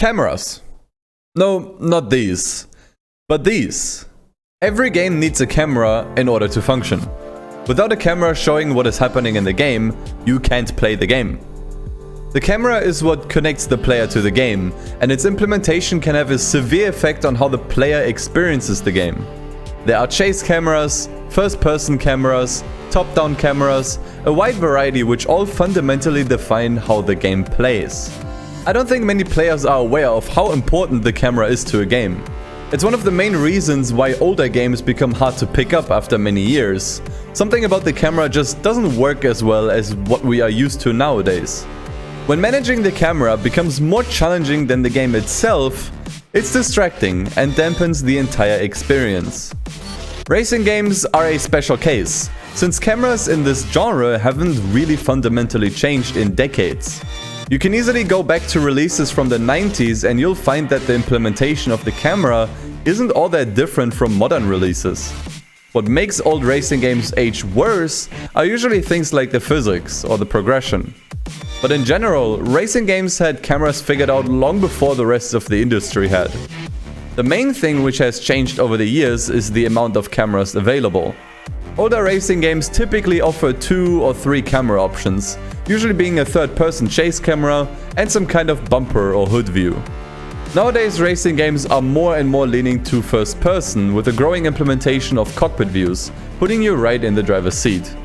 Cameras. No, not these. But these. Every game needs a camera in order to function. Without a camera showing what is happening in the game, you can't play the game. The camera is what connects the player to the game, and its implementation can have a severe effect on how the player experiences the game. There are chase cameras, first-person cameras, top-down cameras, a wide variety which all fundamentally define how the game plays. I don't think many players are aware of how important the camera is to a game. It's one of the main reasons why older games become hard to pick up after many years. Something about the camera just doesn't work as well as what we are used to nowadays. When managing the camera becomes more challenging than the game itself, it's distracting and dampens the entire experience. Racing games are a special case, since cameras in this genre haven't really fundamentally changed in decades. You can easily go back to releases from the 90s and you'll find that the implementation of the camera isn't all that different from modern releases. What makes old racing games age worse are usually things like the physics or the progression. But in general, racing games had cameras figured out long before the rest of the industry had. The main thing which has changed over the years is the amount of cameras available. Older racing games typically offer 2 or 3 camera options, usually being a third-person chase camera and some kind of bumper or hood view. Nowadays, racing games are more and more leaning to first-person with a growing implementation of cockpit views, putting you right in the driver's seat.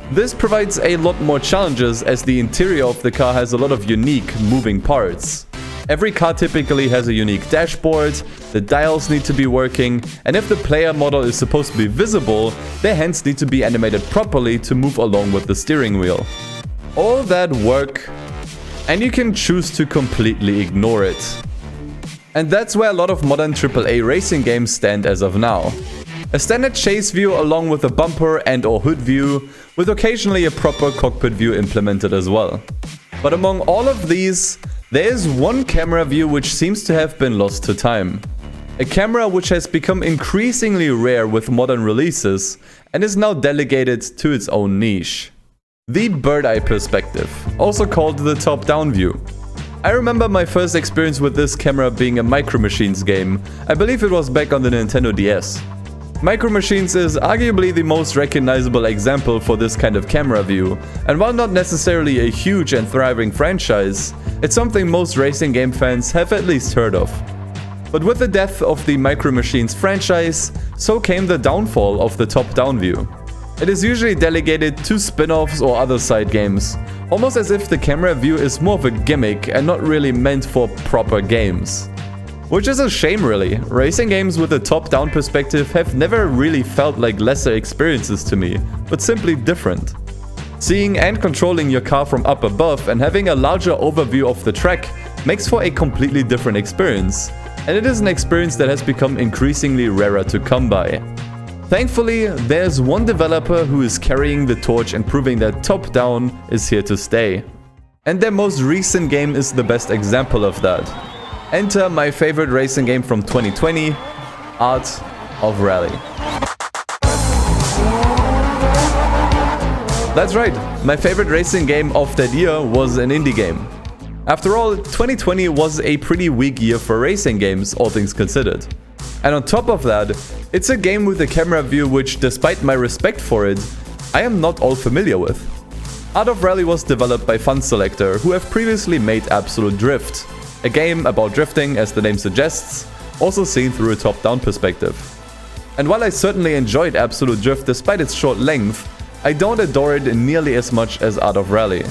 This provides a lot more challenges as the interior of the car has a lot of unique moving parts. Every car typically has a unique dashboard, the dials need to be working, and if the player model is supposed to be visible, their hands need to be animated properly to move along with the steering wheel. All that work, and you can choose to completely ignore it. And that's where a lot of modern AAA racing games stand as of now. A standard chase view along with a bumper and or hood view, with occasionally a proper cockpit view implemented as well. But among all of these, there is one camera view which seems to have been lost to time. A camera which has become increasingly rare with modern releases and is now delegated to its own niche. The bird-eye perspective, also called the top-down view. I remember my first experience with this camera being a Micro Machines game. I believe it was back on the Nintendo DS. Micro Machines is arguably the most recognizable example for this kind of camera view, and while not necessarily a huge and thriving franchise, it's something most racing game fans have at least heard of. But with the death of the Micro Machines franchise, so came the downfall of the top-down view. It is usually delegated to spin-offs or other side games, almost as if the camera view is more of a gimmick and not really meant for proper games. Which is a shame really. Racing games with a top-down perspective have never really felt like lesser experiences to me, but simply different. Seeing and controlling your car from up above and having a larger overview of the track makes for a completely different experience, and it is an experience that has become increasingly rarer to come by. Thankfully, there's one developer who is carrying the torch and proving that top-down is here to stay. And their most recent game is the best example of that. Enter my favorite racing game from 2020, Art of Rally. That's right, my favorite racing game of that year was an indie game. After all, 2020 was a pretty weak year for racing games, all things considered. And on top of that, it's a game with a camera view which, despite my respect for it, I am not all familiar with. Art of Rally was developed by Fun Selector, who have previously made Absolute Drift, a game about drifting, as the name suggests, also seen through a top-down perspective. And while I certainly enjoyed Absolute Drift despite its short length, I don't adore it nearly as much as Art of Rally.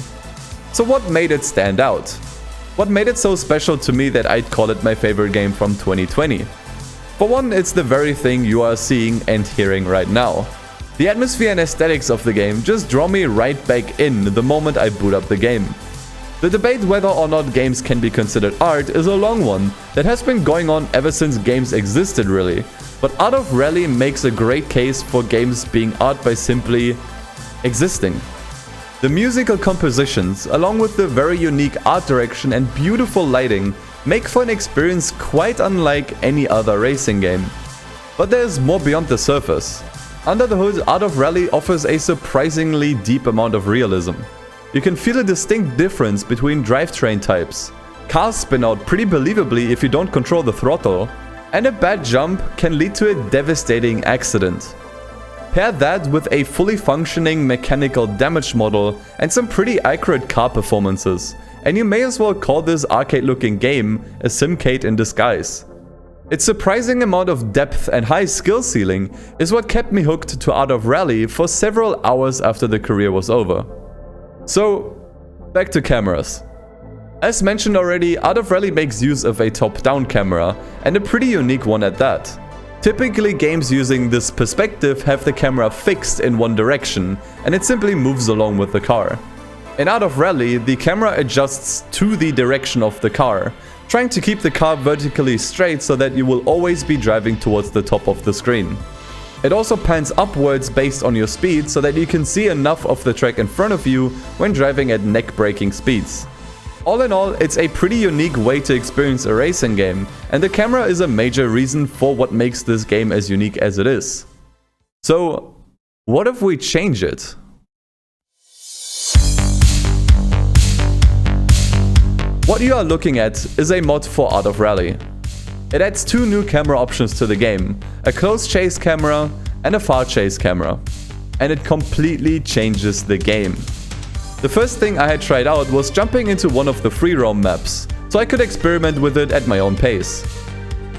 So what made it stand out? What made it so special to me that I'd call it my favorite game from 2020? For one, it's the very thing you are seeing and hearing right now. The atmosphere and aesthetics of the game just draw me right back in the moment I boot up the game. The debate whether or not games can be considered art is a long one that has been going on ever since games existed really, but Art of Rally makes a great case for games being art by simply existing. The musical compositions, along with the very unique art direction and beautiful lighting, make for an experience quite unlike any other racing game. But there's more beyond the surface. Under the hood, Art of Rally offers a surprisingly deep amount of realism. You can feel a distinct difference between drivetrain types. Cars spin out pretty believably if you don't control the throttle, and a bad jump can lead to a devastating accident. Pair that with a fully functioning mechanical damage model and some pretty accurate car performances, and you may as well call this arcade-looking game a simcade in disguise. Its surprising amount of depth and high skill ceiling is what kept me hooked to Art of Rally for several hours after the career was over. So, back to cameras. As mentioned already, Art of Rally makes use of a top-down camera, and a pretty unique one at that. Typically, games using this perspective have the camera fixed in one direction, and it simply moves along with the car. In Art of Rally, the camera adjusts to the direction of the car, trying to keep the car vertically straight so that you will always be driving towards the top of the screen. It also pans upwards based on your speed so that you can see enough of the track in front of you when driving at neck-breaking speeds. All in all, it's a pretty unique way to experience a racing game, and the camera is a major reason for what makes this game as unique as it is. So, what if we change it? What you are looking at is a mod for Art of Rally. It adds two new camera options to the game, a close chase camera and a far chase camera. And it completely changes the game. The first thing I had tried out was jumping into one of the free roam maps, so I could experiment with it at my own pace.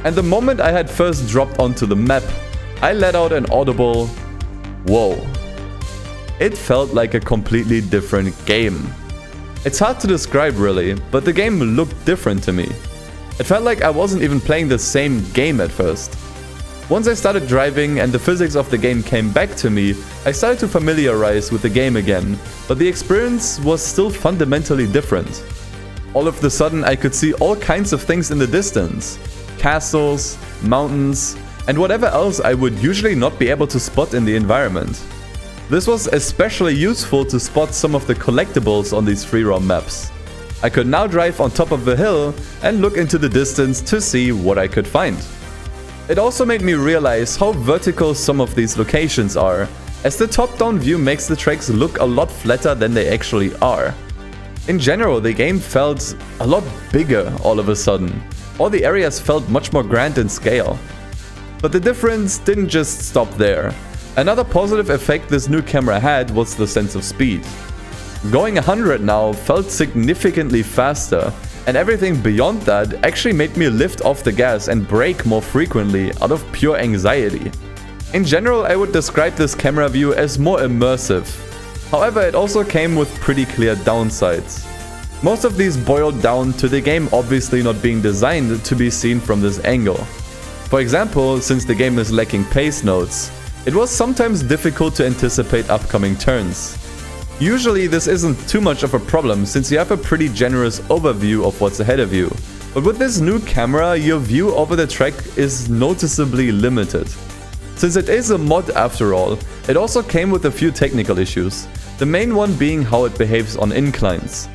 And the moment I had first dropped onto the map, I let out an audible whoa. It felt like a completely different game. It's hard to describe really, but the game looked different to me. It felt like I wasn't even playing the same game at first. Once I started driving and the physics of the game came back to me, I started to familiarize with the game again, but the experience was still fundamentally different. All of a sudden I could see all kinds of things in the distance. Castles, mountains, and whatever else I would usually not be able to spot in the environment. This was especially useful to spot some of the collectibles on these free roam maps. I could now drive on top of the hill and look into the distance to see what I could find. It also made me realize how vertical some of these locations are, as the top-down view makes the tracks look a lot flatter than they actually are. In general, the game felt a lot bigger all of a sudden. All the areas felt much more grand in scale. But the difference didn't just stop there. Another positive effect this new camera had was the sense of speed. Going 100 now felt significantly faster, and everything beyond that actually made me lift off the gas and brake more frequently out of pure anxiety. In general, I would describe this camera view as more immersive. However, it also came with pretty clear downsides. Most of these boiled down to the game obviously not being designed to be seen from this angle. For example, since the game is lacking pace notes, it was sometimes difficult to anticipate upcoming turns. Usually this isn't too much of a problem since you have a pretty generous overview of what's ahead of you. But with this new camera, your view over the track is noticeably limited. Since it is a mod after all, it also came with a few technical issues, the main one being how it behaves on inclines.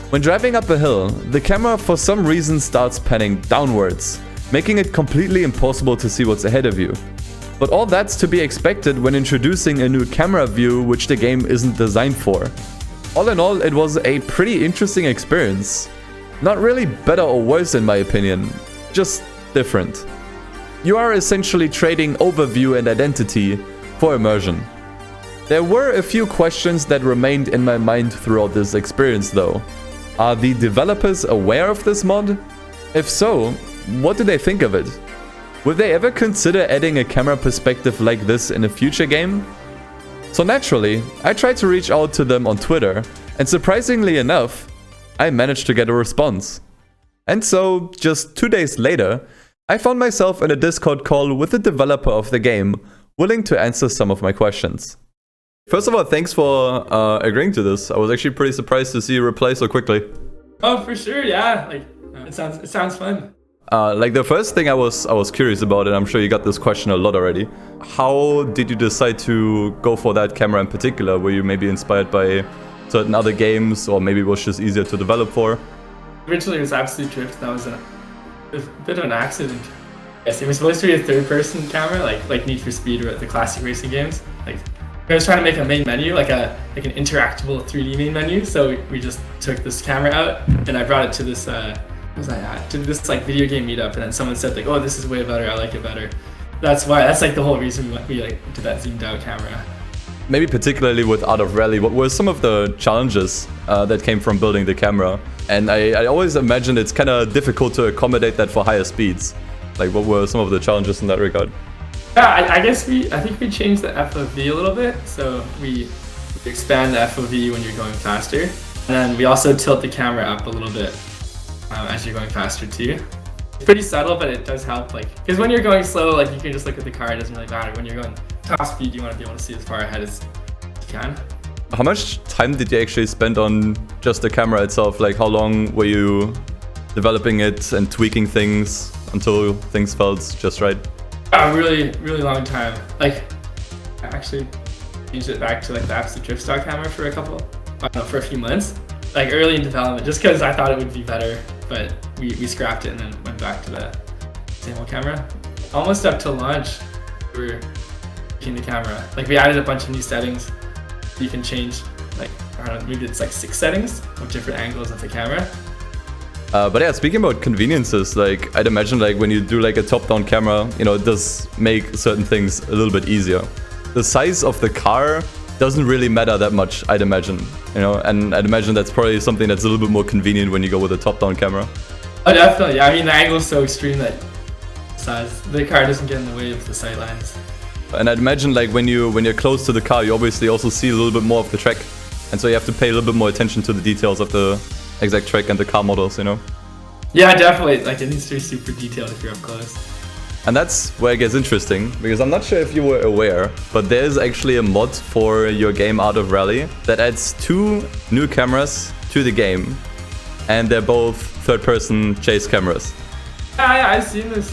When driving up a hill, the camera for some reason starts panning downwards, making it completely impossible to see what's ahead of you. But all that's to be expected when introducing a new camera view which the game isn't designed for. All in all, it was a pretty interesting experience. Not really better or worse in my opinion, just different. You are essentially trading overview and identity for immersion. There were a few questions that remained in my mind throughout this experience though. Are the developers aware of this mod? If so, what do they think of it? Would they ever consider adding a camera perspective like this in a future game? So naturally, I tried to reach out to them on Twitter, and surprisingly enough, I managed to get a response. And so, just 2 days later, I found myself in a Discord call with the developer of the game, willing to answer some of my questions. First of all, thanks for agreeing to this. I was actually pretty surprised to see you reply so quickly. Oh, for sure, yeah. Like, it sounds fun. Like the first thing I was curious about, and I'm sure you got this question a lot already. How did you decide to go for that camera in particular? Were you maybe inspired by certain other games, or maybe it was just easier to develop for? Originally it was Absolute Drift. That was a bit of an accident. Yes, it was supposed to be a third-person camera, like Need for Speed or the classic racing games. Like, I was trying to make a main menu, like an interactable 3D main menu. So we just took this camera out, and I brought it to this was I at? To this like video game meetup, and then someone said like, "Oh, this is way better. I like it better." That's like the whole reason we like did that zoomed out camera. Maybe particularly with Art of Rally, what were some of the challenges that came from building the camera? And I always imagine it's kind of difficult to accommodate that for higher speeds. Like, what were some of the challenges in that regard? Yeah, I think we changed the FOV a little bit. So we expand the FOV when you're going faster, and then we also tilt the camera up a little bit as you're going faster too. It's pretty subtle, but it does help. Like, because when you're going slow, like you can just look at the car. It doesn't really matter. When you're going top speed, you want to be able to see as far ahead as you can. How much time did you actually spend on just the camera itself? Like, how long were you developing it and tweaking things until things felt just right? A really, really long time. Like, I actually changed it back to like the absolute drift stock camera for a few months. Like early in development, just because I thought it would be better, but we scrapped it and then went back to the same old camera. Almost up to launch, we were tweaking the camera. Like we added a bunch of new settings. You can change, like, I don't know, maybe it's like 6 settings of different angles of the camera. But yeah, speaking about conveniences, like I'd imagine like when you do like a top-down camera, you know, it does make certain things a little bit easier. The size of the car doesn't really matter that much, I'd imagine, you know, and I'd imagine that's probably something that's a little bit more convenient when you go with a top-down camera. Oh, definitely. I mean, the angle is so extreme that the car doesn't get in the way of the sight lines. And I'd imagine like when you're close to the car, you obviously also see a little bit more of the track, and so you have to pay a little bit more attention to the details of the exact track and the car models, you know? Yeah, definitely. Like it needs to be super detailed if you're up close. And that's where it gets interesting, because I'm not sure if you were aware, but there is actually a mod for your game Art of Rally that adds 2 new cameras to the game, and they're both third-person chase cameras. Yeah, I've seen this.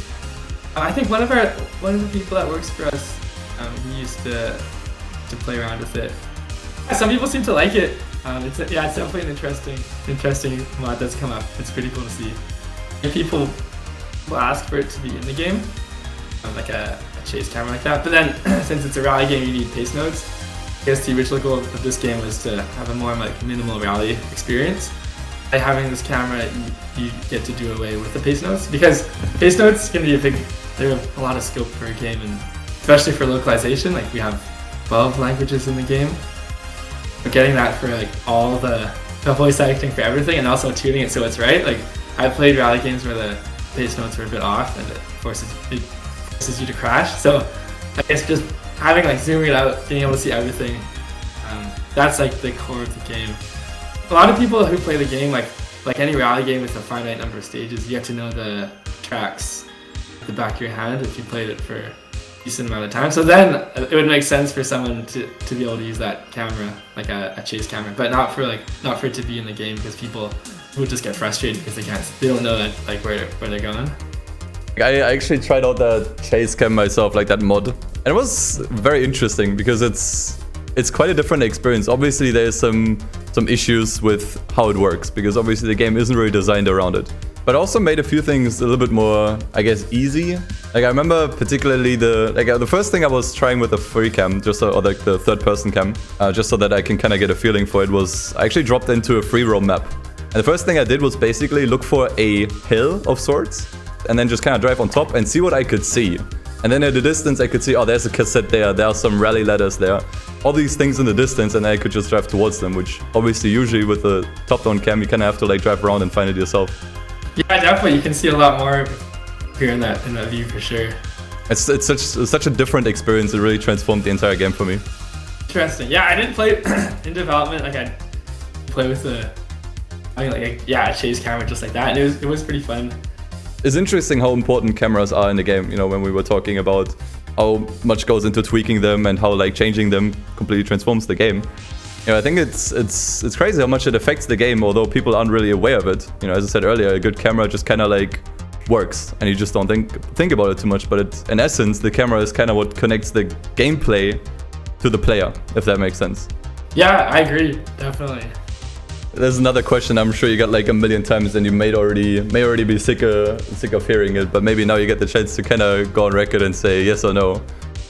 I think one of the people that works for us, he used to play around with it. Some people seem to like it. It's definitely an interesting mod that's come up. It's pretty cool to see. And people will ask for it to be in the game, like a chase camera like that. But then, since it's a rally game, you need pace nodes. I guess the original goal of this game was to have a more like minimal rally experience. By having this camera, you get to do away with the pace notes, because pace notes can be they're a lot of scope for a game, and especially for localization. Like we have 12 languages in the game. But getting that for like all the voice acting for everything, and also tuning it so it's right. Like I've played rally games where the pace notes are a bit off, and it forces you to crash. So I guess just having like zooming it out, being able to see everything, that's like the core of the game. A lot of people who play the game, like any rally game with a finite number of stages, you have to know the tracks at the back of your hand if you played it for a decent amount of time. So then it would make sense for someone to be able to use that camera, like a chase camera, but not for it to be in the game, because people would just get frustrated because they don't know that like where they're going. I actually tried out the chase cam myself, like that mod, and it was very interesting because it's quite a different experience. Obviously there's some issues with how it works, because obviously the game isn't really designed around it, but also made a few things a little bit more, I guess, easy. Like I remember particularly the first thing I was trying with the free cam, or like the third person cam, just so that I can kind of get a feeling for it, was I actually dropped into a free roam map. And the first thing I did was basically look for a hill of sorts, and then just kind of drive on top and see what I could see. And then at the distance I could see, oh, there's a cassette there are some rally ladders there, all these things in the distance, and I could just drive towards them, which obviously usually with the top-down cam you kind of have to like drive around and find it yourself. Yeah, definitely, you can see a lot more here in that view for sure. It's such a different experience. It really transformed the entire game for me. Interesting. Yeah, I didn't play in development. Like I play with a chase camera just like that, and it was pretty fun. It's interesting how important cameras are in the game, you know, when we were talking about how much goes into tweaking them and how like changing them completely transforms the game. You know, I think it's crazy how much it affects the game, although people aren't really aware of it. You know, as I said earlier, a good camera just kind of like works and you just don't think about it too much, but in essence the camera is kind of what connects the gameplay to the player, if that makes sense. Yeah, I agree, definitely. There's another question I'm sure you got like a million times, and you may already be sick of hearing it, but maybe now you get the chance to kind of go on record and say yes or no.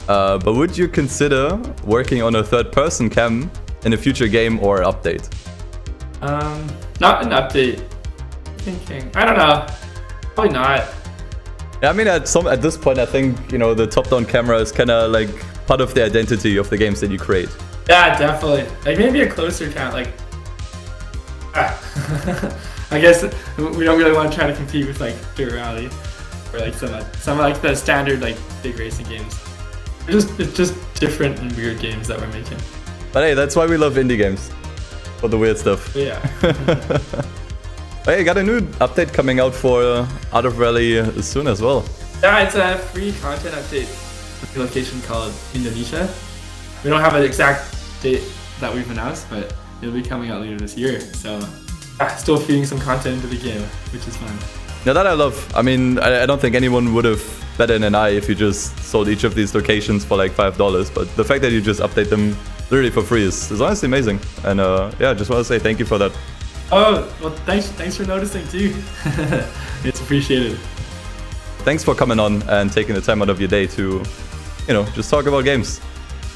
But would you consider working on a third-person cam in a future game or update? Not an update. thinking. I don't know. Probably not. Yeah, I mean, at this point, I think, you know, the top-down camera is kind of like part of the identity of the games that you create. Yeah, definitely. Like maybe a closer count. Like, I guess we don't really want to try to compete with like Dirt Rally or like some like the standard like big racing games. It's just different and weird games that we're making. But hey, that's why we love indie games. For the weird stuff. Yeah. Hey, got a new update coming out for Out of Rally soon as well. Yeah, it's a free content update with a location called Indonesia. We don't have an exact date that we've announced, but it'll be coming out later this year. So, still feeding some content into the game, which is fun. Now that I love. I mean, I don't think anyone would have bet an eye if you just sold each of these locations for like $5. But the fact that you just update them literally for free is honestly amazing. And yeah, I just want to say thank you for that. Oh, well, thanks for noticing too. It's appreciated. Thanks for coming on and taking the time out of your day to, you know, just talk about games.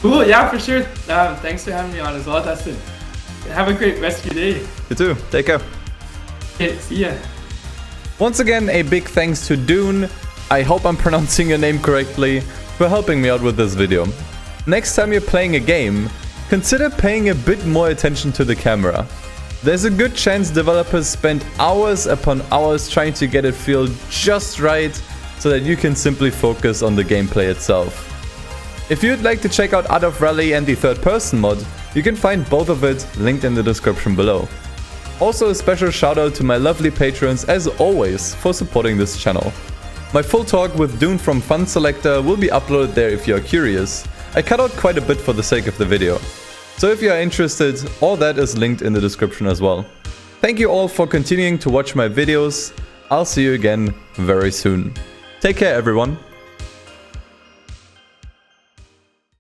Cool, yeah, for sure. Thanks for having me on as well, Dustin. Have a great rest of your day. You too. Take care. Okay, see ya. Once again, a big thanks to Dune. I hope I'm pronouncing your name correctly, for helping me out with this video. Next time you're playing a game, consider paying a bit more attention to the camera. There's a good chance developers spend hours upon hours trying to get it feel just right so that you can simply focus on the gameplay itself. If you'd like to check out Out of Rally and the third person mod, you can find both of it linked in the description below. Also a special shout out to my lovely patrons as always for supporting this channel. My full talk with Dune from Fun Selector will be uploaded there if you are curious. I cut out quite a bit for the sake of the video. So if you are interested, all that is linked in the description as well. Thank you all for continuing to watch my videos. I'll see you again very soon. Take care everyone.